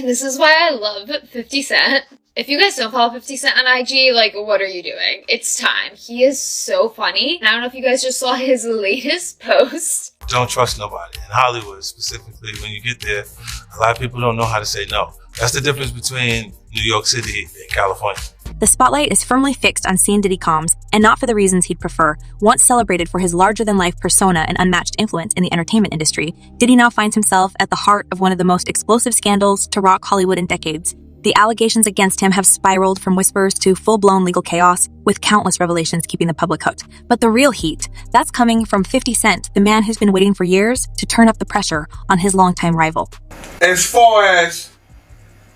And this is why I love 50 Cent. If you guys don't follow 50 Cent on IG, like, what are you doing? It's time. He is so funny. And I don't know if you guys just saw his latest post. Don't trust nobody. In Hollywood, specifically, when you get there, a lot of people don't know how to say no. That's the difference between New York City and California. The spotlight is firmly fixed on seeing Diddy Combs, and not for the reasons he'd prefer. Once celebrated for his larger-than-life persona and unmatched influence in the entertainment industry, Diddy now finds himself at the heart of one of the most explosive scandals to rock Hollywood in decades. The allegations against him have spiraled from whispers to full-blown legal chaos, with countless revelations keeping the public hooked. But the real heat, that's coming from 50 Cent, the man who's been waiting for years to turn up the pressure on his longtime rival. As far as,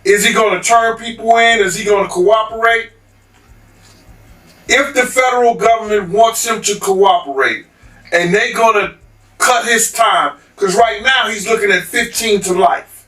is he going to turn people in? Is he going to cooperate? If the federal government wants him to cooperate, and they're going to cut his time, because right now he's looking at 15 to life.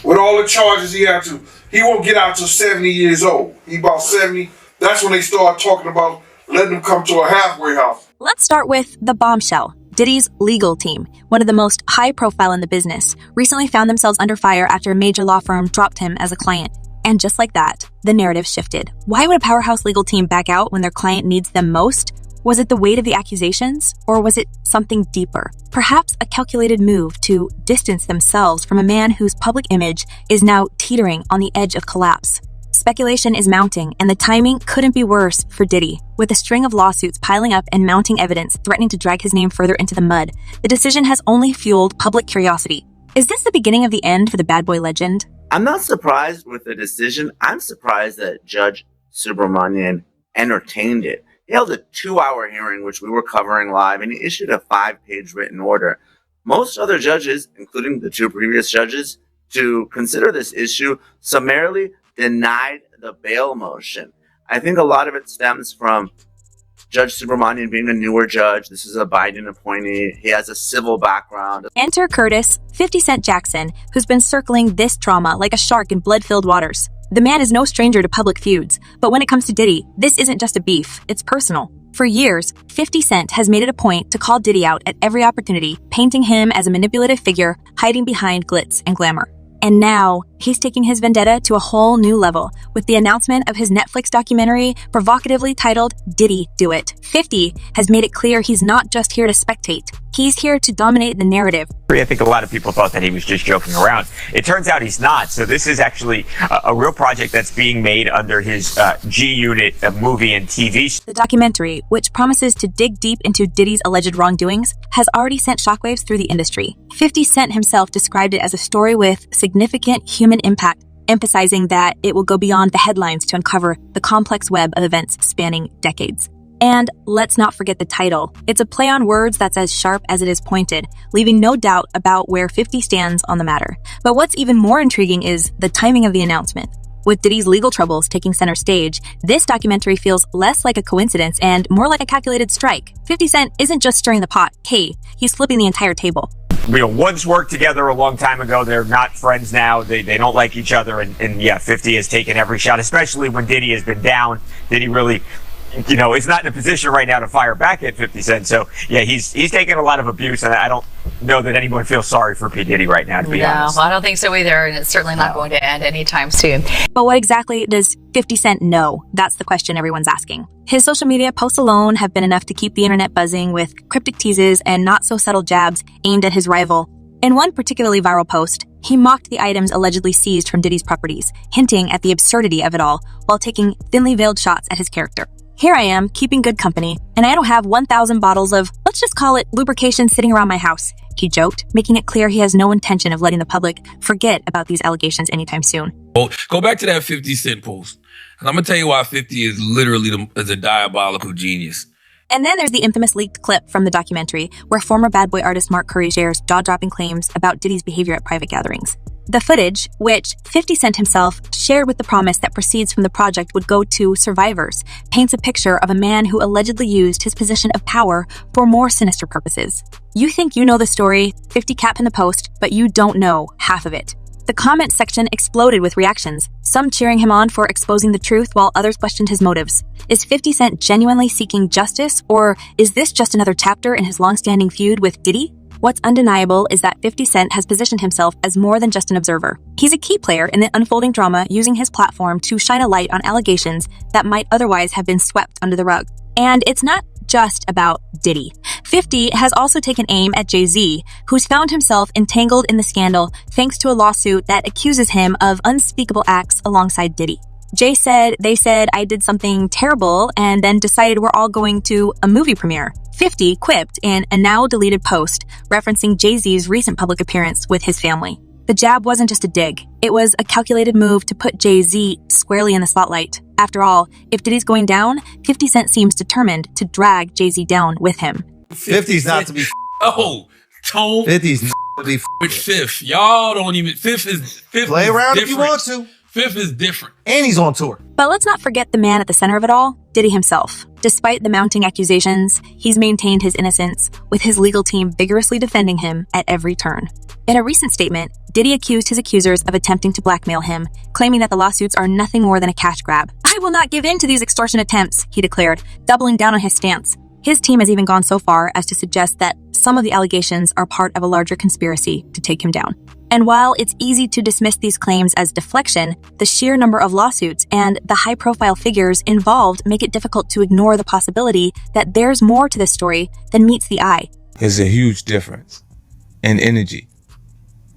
With all the charges he had to, he won't get out till 70 years old. He about 70. That's when they start talking about letting him come to a halfway house. Let's start with the Bombshell. Diddy's legal team, one of the most high-profile in the business, recently found themselves under fire after a major law firm dropped him as a client. And just like that, the narrative shifted. Why would a powerhouse legal team back out when their client needs them most? Was it the weight of the accusations, or was it something deeper? Perhaps a calculated move to distance themselves from a man whose public image is now teetering on the edge of collapse. Speculation is mounting, and the timing couldn't be worse for Diddy. With a string of lawsuits piling up and mounting evidence threatening to drag his name further into the mud, the decision has only fueled public curiosity. Is this the beginning of the end for the bad boy legend? I'm not surprised with the decision. I'm surprised that Judge Subramanian entertained it. He held a 2-hour hearing, which we were covering live, and he issued a 5-page written order. Most other judges, including the 2 previous judges, to consider this issue, summarily denied the bail motion. I think a lot of it stems from Judge Subramanian being a newer judge. This is a Biden appointee. He has a civil background. Enter Curtis, 50 Cent Jackson, who's been circling this trauma like a shark in blood-filled waters. The man is no stranger to public feuds, but when it comes to Diddy, this isn't just a beef, it's personal. For years, 50 Cent has made it a point to call Diddy out at every opportunity, painting him as a manipulative figure hiding behind glitz and glamour. And now, he's taking his vendetta to a whole new level with the announcement of his Netflix documentary provocatively titled Diddy Do It. 50 has made it clear he's not just here to spectate. He's here to dominate the narrative. I think a lot of people thought that he was just joking around. It turns out he's not. So this is actually a real project that's being made under his G-Unit movie and TV. The documentary, which promises to dig deep into Diddy's alleged wrongdoings, has already sent shockwaves through the industry. 50 Cent himself described it as a story with significant human impact, emphasizing that it will go beyond the headlines to uncover the complex web of events spanning decades. And let's not forget the title. It's a play on words that's as sharp as it is pointed, leaving no doubt about where 50 stands on the matter. But what's even more intriguing is the timing of the announcement. With Diddy's legal troubles taking center stage, this documentary feels less like a coincidence and more like a calculated strike. 50 Cent isn't just stirring the pot, he's flipping the entire table. We once worked together a long time ago. They're not friends now. They don't like each other. And yeah, 50 has taken every shot, especially when Diddy has been down. Diddy really, is not in a position right now to fire back at 50 Cent. So yeah, he's taking a lot of abuse, and I don't know that anyone feels sorry for P. Diddy right now, to be honest. No, I don't think so either, and it's certainly not going to end anytime soon. But what exactly does 50 Cent know? That's the question everyone's asking. His social media posts alone have been enough to keep the internet buzzing with cryptic teases and not-so-subtle jabs aimed at his rival. In one particularly viral post, he mocked the items allegedly seized from Diddy's properties, hinting at the absurdity of it all while taking thinly veiled shots at his character. Here I am, keeping good company, and I don't have 1,000 bottles of, let's just call it, lubrication sitting around my house, he joked, making it clear he has no intention of letting the public forget about these allegations anytime soon. Well, go back to that 50 Cent post, and I'm going to tell you why 50 is literally is a diabolical genius. And then there's the infamous leaked clip from the documentary where former bad boy artist Mark Curry shares jaw-dropping claims about Diddy's behavior at private gatherings. The footage, which 50 Cent himself shared with the promise that proceeds from the project would go to survivors, paints a picture of a man who allegedly used his position of power for more sinister purposes. You think you know the story, 50 cap in the post, but you don't know half of it. The comment section exploded with reactions, some cheering him on for exposing the truth while others questioned his motives. Is 50 Cent genuinely seeking justice, or is this just another chapter in his long-standing feud with Diddy? What's undeniable is that 50 Cent has positioned himself as more than just an observer. He's a key player in the unfolding drama, using his platform to shine a light on allegations that might otherwise have been swept under the rug. And it's not just about Diddy. 50 has also taken aim at Jay-Z, who's found himself entangled in the scandal thanks to a lawsuit that accuses him of unspeakable acts alongside Diddy. Jay said, they said I did something terrible and then decided we're all going to a movie premiere. 50 quipped in a now deleted post referencing Jay-Z's recent public appearance with his family. The jab wasn't just a dig. It was a calculated move to put Jay-Z squarely in the spotlight. After all, if Diddy's going down, 50 Cent seems determined to drag Jay-Z down with him. 50's not to be Oh, Tone. 50's not to be With Fifth. Y'all don't even. Fifth play is around different. if you want to. Fifth is different. And he's on tour. But let's not forget the man at the center of it all, Diddy himself. Despite the mounting accusations, he's maintained his innocence, with his legal team vigorously defending him at every turn. In a recent statement, Diddy accused his accusers of attempting to blackmail him, claiming that the lawsuits are nothing more than a cash grab. I will not give in to these extortion attempts, he declared, doubling down on his stance. His team has even gone so far as to suggest that some of the allegations are part of a larger conspiracy to take him down. And while it's easy to dismiss these claims as deflection, the sheer number of lawsuits and the high-profile figures involved make it difficult to ignore the possibility that there's more to this story than meets the eye. There's a huge difference in energy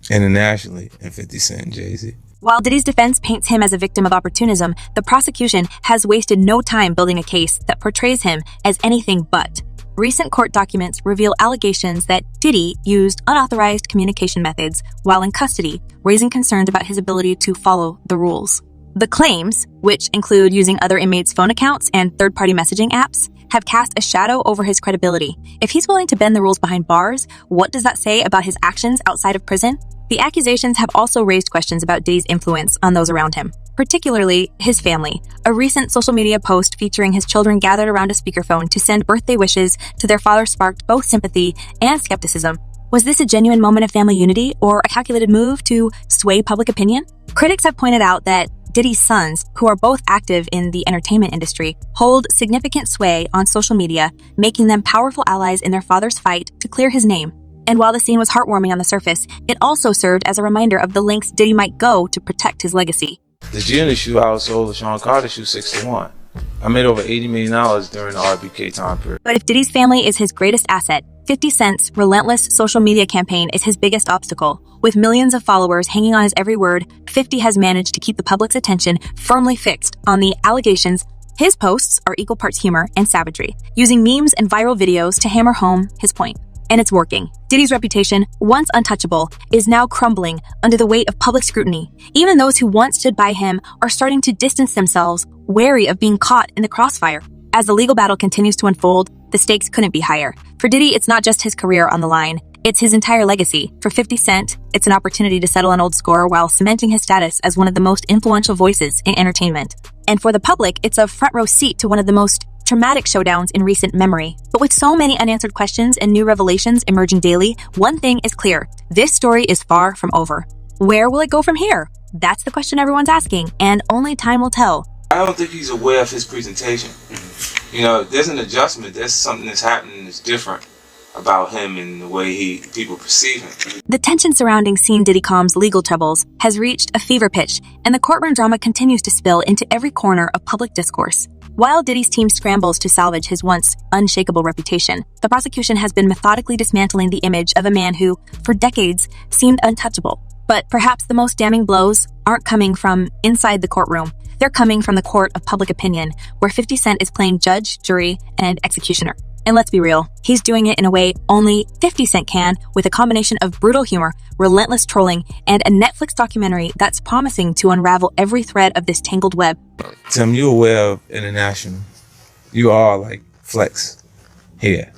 internationally in 50 Cent and Jay-Z. While Diddy's defense paints him as a victim of opportunism, the prosecution has wasted no time building a case that portrays him as anything but. Recent court documents reveal allegations that Diddy used unauthorized communication methods while in custody, raising concerns about his ability to follow the rules. The claims, which include using other inmates' phone accounts and third-party messaging apps, have cast a shadow over his credibility. If he's willing to bend the rules behind bars, what does that say about his actions outside of prison? The accusations have also raised questions about Diddy's influence on those around him, particularly his family. A recent social media post featuring his children gathered around a speakerphone to send birthday wishes to their father sparked both sympathy and skepticism. Was this a genuine moment of family unity or a calculated move to sway public opinion? Critics have pointed out that Diddy's sons, who are both active in the entertainment industry, hold significant sway on social media, making them powerful allies in their father's fight to clear his name. And while the scene was heartwarming on the surface, it also served as a reminder of the lengths Diddy might go to protect his legacy. The Giannis shoe I sold the Sean Carter shoe 6-1. I made over $80 million during the RBK time period. But if Diddy's family is his greatest asset, 50 Cent's relentless social media campaign is his biggest obstacle. With millions of followers hanging on his every word, 50 has managed to keep the public's attention firmly fixed on the allegations. His posts are equal parts humor and savagery, using memes and viral videos to hammer home his point. And it's working. Diddy's reputation, once untouchable, is now crumbling under the weight of public scrutiny. Even those who once stood by him are starting to distance themselves, wary of being caught in the crossfire. As the legal battle continues to unfold, the stakes couldn't be higher. For Diddy, it's not just his career on the line. It's his entire legacy. For 50 Cent, it's an opportunity to settle an old score while cementing his status as one of the most influential voices in entertainment. And for the public, it's a front row seat to one of the most traumatic showdowns in recent memory. But with so many unanswered questions and new revelations emerging daily, one thing is clear. This story is far from over. Where will it go from here? That's the question everyone's asking, and only time will tell. I don't think he's aware of his presentation. You know, there's an adjustment. There's something that's happening that's different about him and the way people perceive him. The tension surrounding Scene Diddy Com's legal troubles has reached a fever pitch, and the courtroom drama continues to spill into every corner of public discourse. While Diddy's team scrambles to salvage his once unshakable reputation, the prosecution has been methodically dismantling the image of a man who, for decades, seemed untouchable. But perhaps the most damning blows aren't coming from inside the courtroom. They're coming from the court of public opinion, where 50 Cent is playing judge, jury, and executioner. And let's be real, he's doing it in a way only 50 Cent can, with a combination of brutal humor, relentless trolling, and a Netflix documentary that's promising to unravel every thread of this tangled web. Tim, you're aware of international. You are like Flex here.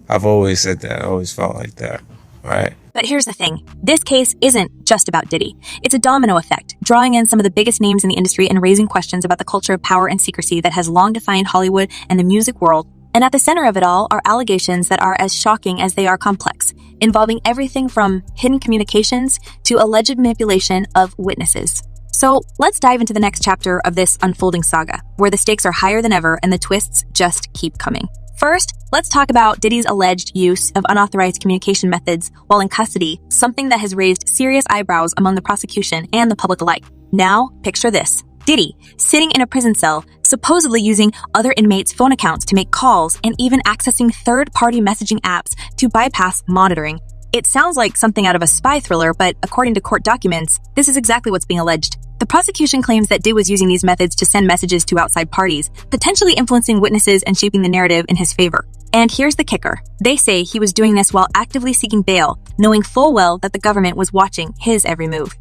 I've always said that. I always felt like that, right? But here's the thing. This case isn't just about Diddy. It's a domino effect, drawing in some of the biggest names in the industry and raising questions about the culture of power and secrecy that has long defined Hollywood and the music world. And at the center of it all are allegations that are as shocking as they are complex, involving everything from hidden communications to alleged manipulation of witnesses. So let's dive into the next chapter of this unfolding saga, where the stakes are higher than ever and the twists just keep coming. First, let's talk about Diddy's alleged use of unauthorized communication methods while in custody, something that has raised serious eyebrows among the prosecution and the public alike. Now, picture this. Diddy, sitting in a prison cell, supposedly using other inmates' phone accounts to make calls and even accessing third-party messaging apps to bypass monitoring. It sounds like something out of a spy thriller, but according to court documents, this is exactly what's being alleged. The prosecution claims that Diddy was using these methods to send messages to outside parties, potentially influencing witnesses and shaping the narrative in his favor. And here's the kicker. They say he was doing this while actively seeking bail, knowing full well that the government was watching his every move.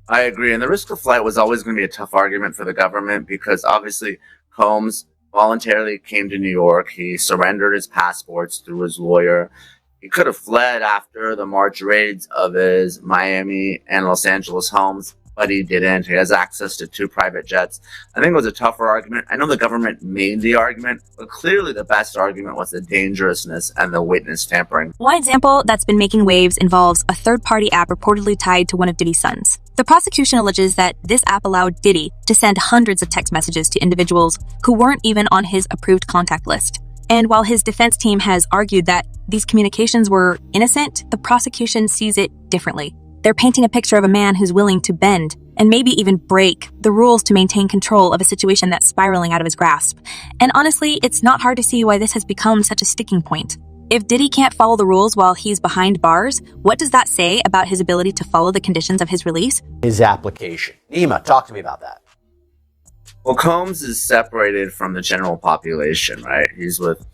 I agree. And the risk of flight was always going to be a tough argument for the government because obviously Combs voluntarily came to New York. He surrendered his passports through his lawyer. He could have fled after the March raids of his Miami and Los Angeles homes, but he didn't. He has access to 2 private jets. I think it was a tougher argument. I know the government made the argument, but clearly the best argument was the dangerousness and the witness tampering. One example that's been making waves involves a third-party app reportedly tied to one of Diddy's sons. The prosecution alleges that this app allowed Diddy to send hundreds of text messages to individuals who weren't even on his approved contact list. And while his defense team has argued that these communications were innocent, the prosecution sees it differently. They're painting a picture of a man who's willing to bend and maybe even break the rules to maintain control of a situation that's spiraling out of his grasp. And honestly, it's not hard to see why this has become such a sticking point. If Diddy can't follow the rules while he's behind bars, what does that say about his ability to follow the conditions of his release? His application. Nima, talk to me about that. Well, Combs is separated from the general population, right? He's with,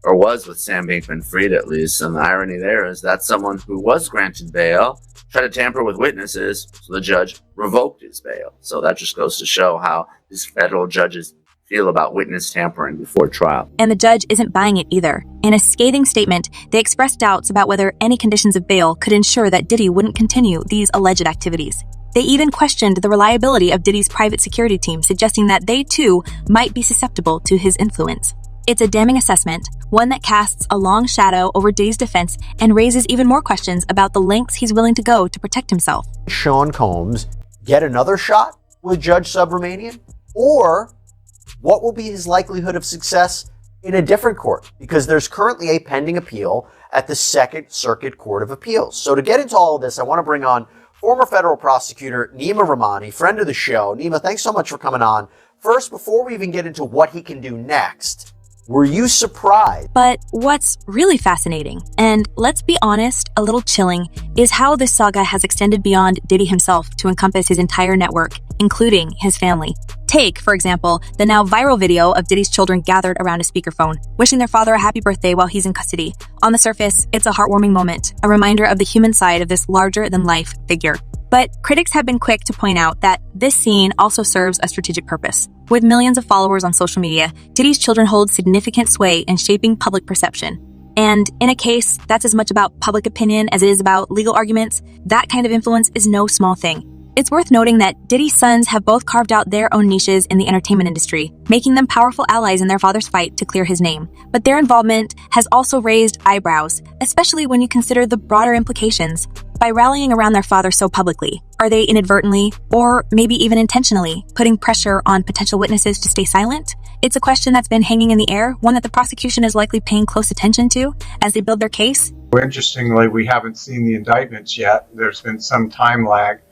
or was with Sam Bankman-Fried at least. And the irony there is that someone who was granted bail tried to tamper with witnesses, so the judge revoked his bail. So that just goes to show how these federal judges feel about witness tampering before trial. And the judge isn't buying it either. In a scathing statement, they expressed doubts about whether any conditions of bail could ensure that Diddy wouldn't continue these alleged activities. They even questioned the reliability of Diddy's private security team, suggesting that they too might be susceptible to his influence. It's a damning assessment, one that casts a long shadow over Diddy's defense and raises even more questions about the lengths he's willing to go to protect himself. Sean Combs get another shot with Judge Subramanian? Or what will be his likelihood of success in a different court? Because there's currently a pending appeal at the Second Circuit Court of Appeals. So to get into all of this, I want to bring on former federal prosecutor Nima Rahmani, friend of the show. Nima, thanks so much for coming on. First, before we even get into what he can do next, were you surprised? But what's really fascinating, and let's be honest, a little chilling, is how this saga has extended beyond Diddy himself to encompass his entire network, including his family. Take, for example, the now viral video of Diddy's children gathered around a speakerphone, wishing their father a happy birthday while he's in custody. On the surface, it's a heartwarming moment, a reminder of the human side of this larger-than-life figure. But critics have been quick to point out that this scene also serves a strategic purpose. With millions of followers on social media, Diddy's children hold significant sway in shaping public perception. And in a case that's as much about public opinion as it is about legal arguments, that kind of influence is no small thing. It's worth noting that Diddy's sons have both carved out their own niches in the entertainment industry, making them powerful allies in their father's fight to clear his name. But their involvement has also raised eyebrows, especially when you consider the broader implications. By rallying around their father so publicly, are they inadvertently, or maybe even intentionally, putting pressure on potential witnesses to stay silent? It's a question that's been hanging in the air, one that the prosecution is likely paying close attention to as they build their case. Interestingly, we haven't seen the indictments yet. There's been some time lag.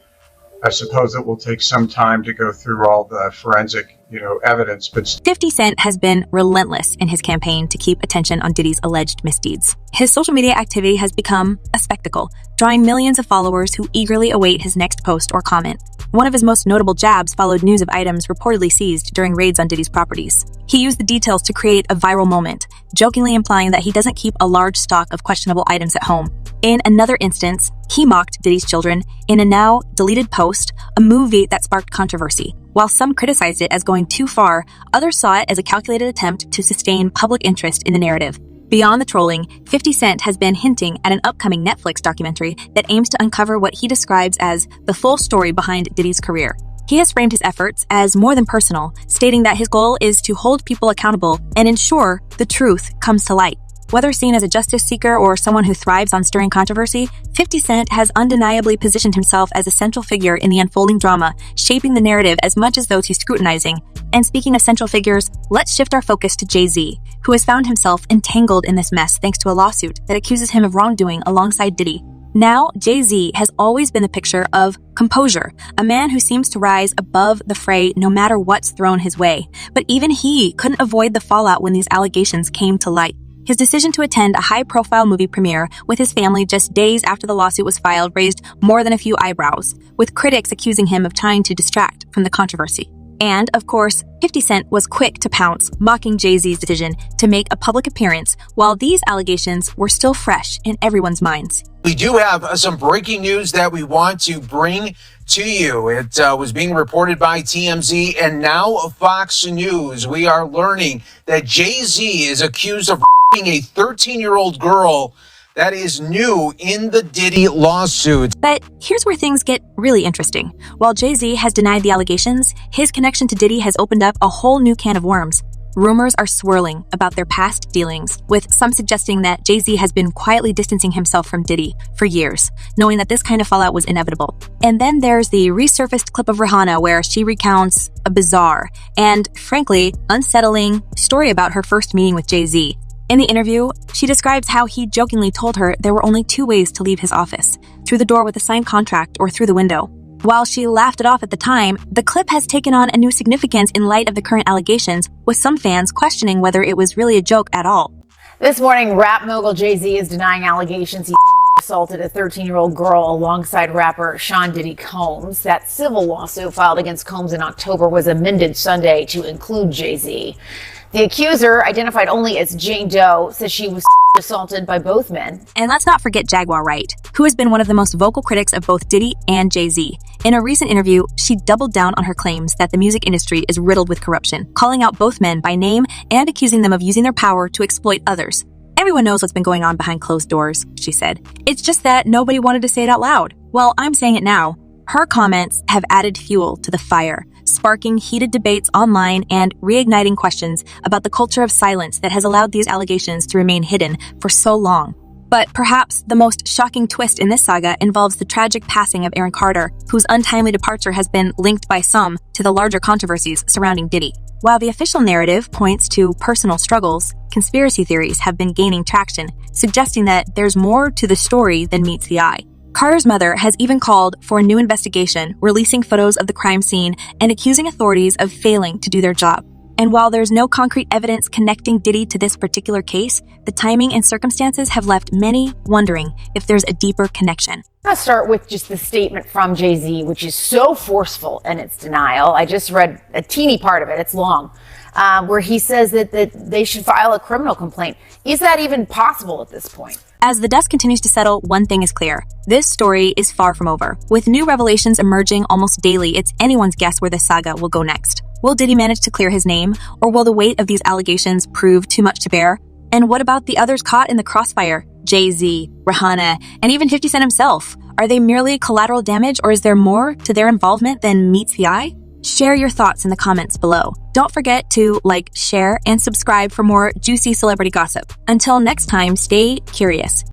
I suppose it will take some time to go through all the forensic, evidence, but 50 Cent has been relentless in his campaign to keep attention on Diddy's alleged misdeeds. His social media activity has become a spectacle, drawing millions of followers who eagerly await his next post or comment. One of his most notable jabs followed news of items reportedly seized during raids on Diddy's properties. He used the details to create a viral moment, jokingly implying that he doesn't keep a large stock of questionable items at home. In another instance, he mocked Diddy's children in a now deleted post, a movie that sparked controversy. While some criticized it as going too far, others saw it as a calculated attempt to sustain public interest in the narrative. Beyond the trolling, 50 Cent has been hinting at an upcoming Netflix documentary that aims to uncover what he describes as the full story behind Diddy's career. He has framed his efforts as more than personal, stating that his goal is to hold people accountable and ensure the truth comes to light. Whether seen as a justice seeker or someone who thrives on stirring controversy, 50 Cent has undeniably positioned himself as a central figure in the unfolding drama, shaping the narrative as much as those he's scrutinizing. And speaking of central figures, let's shift our focus to Jay-Z, who has found himself entangled in this mess thanks to a lawsuit that accuses him of wrongdoing alongside Diddy. Now, Jay-Z has always been the picture of composure, a man who seems to rise above the fray no matter what's thrown his way. But even he couldn't avoid the fallout when these allegations came to light. His decision to attend a high-profile movie premiere with his family just days after the lawsuit was filed raised more than a few eyebrows, with critics accusing him of trying to distract from the controversy. And, of course, 50 Cent was quick to pounce, mocking Jay-Z's decision to make a public appearance while these allegations were still fresh in everyone's minds. We do have some breaking news that we want to bring to you. It was being reported by TMZ and now Fox News. We are learning that Jay-Z is accused of raping a 13-year-old girl. That is new in the Diddy lawsuit. But here's where things get really interesting. While Jay-Z has denied the allegations, his connection to Diddy has opened up a whole new can of worms. Rumors are swirling about their past dealings, with some suggesting that Jay-Z has been quietly distancing himself from Diddy for years, knowing that this kind of fallout was inevitable. And then there's the resurfaced clip of Rihanna where she recounts a bizarre and, frankly, unsettling story about her first meeting with Jay-Z. In the interview, she describes how he jokingly told her there were only two ways to leave his office, through the door with a signed contract or through the window. While she laughed it off at the time, the clip has taken on a new significance in light of the current allegations, with some fans questioning whether it was really a joke at all. This morning, rap mogul Jay-Z is denying allegations he assaulted a 13-year-old girl alongside rapper Sean Diddy Combs. That civil lawsuit filed against Combs in October was amended Sunday to include Jay-Z. The accuser, identified only as Jane Doe, says she was assaulted by both men. And let's not forget Jaguar Wright, who has been one of the most vocal critics of both Diddy and Jay-Z. In a recent interview, she doubled down on her claims that the music industry is riddled with corruption, calling out both men by name and accusing them of using their power to exploit others. Everyone knows what's been going on behind closed doors, she said. It's just that nobody wanted to say it out loud. Well, I'm saying it now. Her comments have added fuel to the fire, sparking heated debates online and reigniting questions about the culture of silence that has allowed these allegations to remain hidden for so long. But perhaps the most shocking twist in this saga involves the tragic passing of Aaron Carter, whose untimely departure has been linked by some to the larger controversies surrounding Diddy. While the official narrative points to personal struggles, conspiracy theories have been gaining traction, suggesting that there's more to the story than meets the eye. Carter's mother has even called for a new investigation, releasing photos of the crime scene and accusing authorities of failing to do their job. And while there's no concrete evidence connecting Diddy to this particular case, the timing and circumstances have left many wondering if there's a deeper connection. I'll start with just the statement from Jay-Z, which is so forceful in its denial. I just read a teeny part of it, it's long, where he says that they should file a criminal complaint. Is that even possible at this point? As the dust continues to settle, one thing is clear. This story is far from over. With new revelations emerging almost daily, it's anyone's guess where this saga will go next. Will Diddy manage to clear his name, or will the weight of these allegations prove too much to bear? And what about the others caught in the crossfire? Jay-Z, Rihanna, and even 50 Cent himself. Are they merely collateral damage, or is there more to their involvement than meets the eye? Share your thoughts in the comments below. Don't forget to like, share, and subscribe for more juicy celebrity gossip. Until next time, stay curious.